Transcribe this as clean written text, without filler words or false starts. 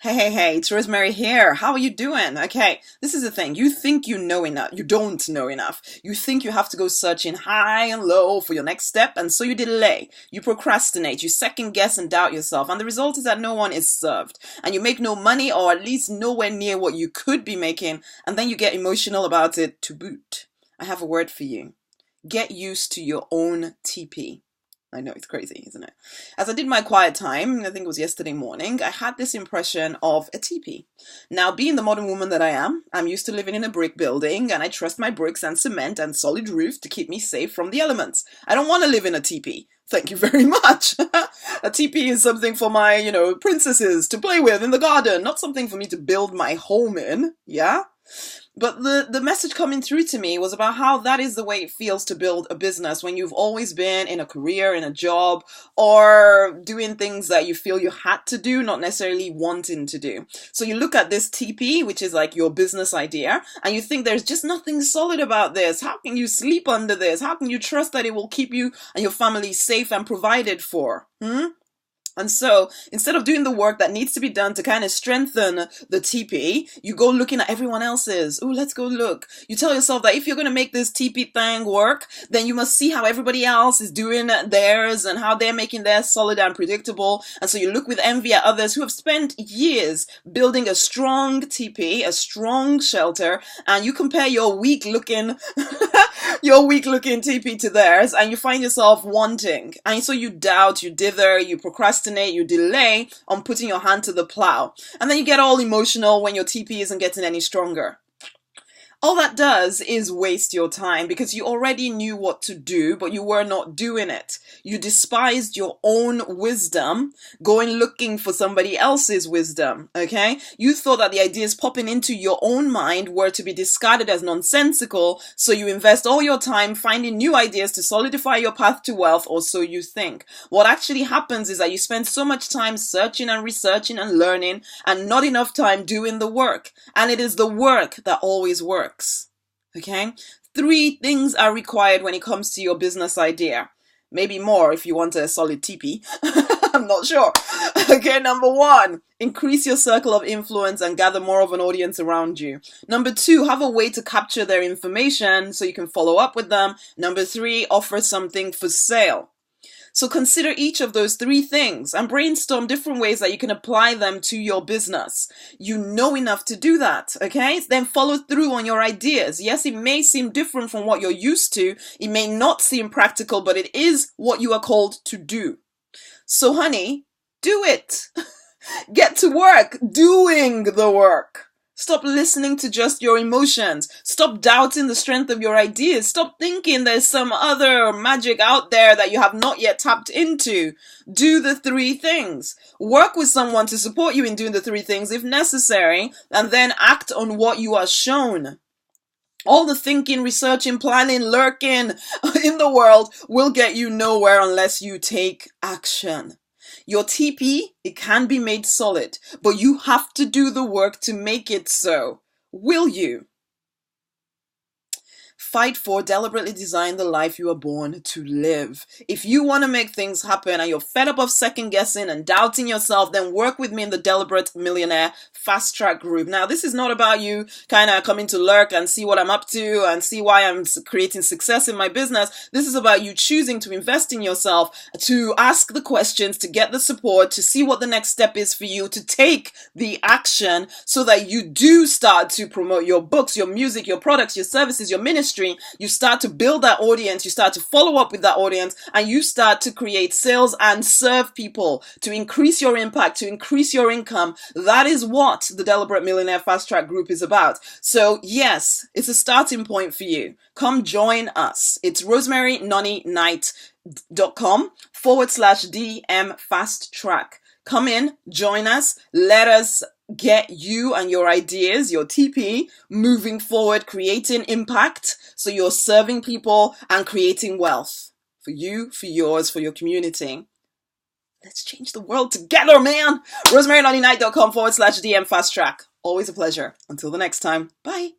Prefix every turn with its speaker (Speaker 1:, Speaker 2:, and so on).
Speaker 1: Hey, it's Rosemary here. How are you doing? Okay, this is the thing. You think you know enough. You don't know enough. You think you have to go searching high and low for your next step, and so you delay. You procrastinate. You second guess and doubt yourself, and the result is that no one is served. And you make no money, or at least nowhere near what you could be making, and then you get emotional about it to boot. I have a word for you. Get used to your own TP. I know, it's crazy, isn't it? As I did my quiet time, I think it was yesterday morning, I had this impression of a teepee. Now, being the modern woman that I am, I'm used to living in a brick building, and I trust my bricks and cement and solid roof to keep me safe from the elements. I don't want to live in a teepee. Thank you very much. A teepee is something for my, princesses to play with in the garden, not something for me to build my home in, yeah? But the message coming through to me was about how that is the way it feels to build a business when you've always been in a career, in a job, or doing things that you feel you had to do, not necessarily wanting to do. So you look at this TP, which is like your business idea, and you think there's just nothing solid about this. How can you sleep under this? How can you trust that it will keep you and your family safe and provided for? And so instead of doing the work that needs to be done to kind of strengthen the TP, you go looking at everyone else's. Oh, let's go look. You tell yourself that if you're going to make this TP thing work, then you must see how everybody else is doing theirs and how they're making theirs solid and predictable. And so you look with envy at others who have spent years building a strong TP, a strong shelter, and you compare your weak looking TP to theirs, and you find yourself wanting. And so you doubt, you dither, you procrastinate, you delay on putting your hand to the plow. And then you get all emotional when your TP isn't getting any stronger. All that does is waste your time because you already knew what to do, but you were not doing it. You despised your own wisdom, going looking for somebody else's wisdom, okay? You thought that the ideas popping into your own mind were to be discarded as nonsensical, so you invest all your time finding new ideas to solidify your path to wealth, or so you think. What actually happens is that you spend so much time searching and researching and learning and not enough time doing the work. And it is the work that always works. Okay? 3 things are required when it comes to your business idea. Maybe more if you want a solid TP. I'm not sure. Okay, number 1, increase your circle of influence and gather more of an audience around you. Number 2, have a way to capture their information so you can follow up with them. Number 3, offer something for sale. So consider each of those 3 things and brainstorm different ways that you can apply them to your business. You know enough to do that, okay? Then follow through on your ideas. Yes, it may seem different from what you're used to. It may not seem practical, but it is what you are called to do. So honey, do it. Get to work doing the work. Stop listening to just your emotions. Stop doubting the strength of your ideas. Stop thinking there's some other magic out there that you have not yet tapped into. Do the 3 things. Work with someone to support you in doing the 3 things if necessary, and then act on what you are shown. All the thinking, researching, planning, lurking in the world will get you nowhere unless you take action. Your TP, it can be made solid, but you have to do the work to make it so. Will you? Fight for, deliberately design the life you are born to live. If you want to make things happen and you're fed up of second guessing and doubting yourself, then work with me in the Deliberate Millionaire Fast Track group. Now, this is not about you kind of coming to lurk and see what I'm up to and see why I'm creating success in my business. This is about you choosing to invest in yourself, to ask the questions, to get the support, to see what the next step is for you, to take the action so that you do start to promote your books, your music, your products, your services, your ministry. You start to build that audience, you start to follow up with that audience, and you start to create sales and serve people to increase your impact, to increase your income. That is what the Deliberate Millionaire Fast Track group is about. So yes, it's a starting point for you. Come join us. It's rosemarynonnynight.com/DM Fast Track. Come in, join us, let us get you and your ideas, your TP, moving forward, creating impact. So you're serving people and creating wealth for you, for yours, for your community. Let's change the world together, man. rosemarynonnynight.com/DM Fast Track. Always a pleasure. Until the next time. Bye.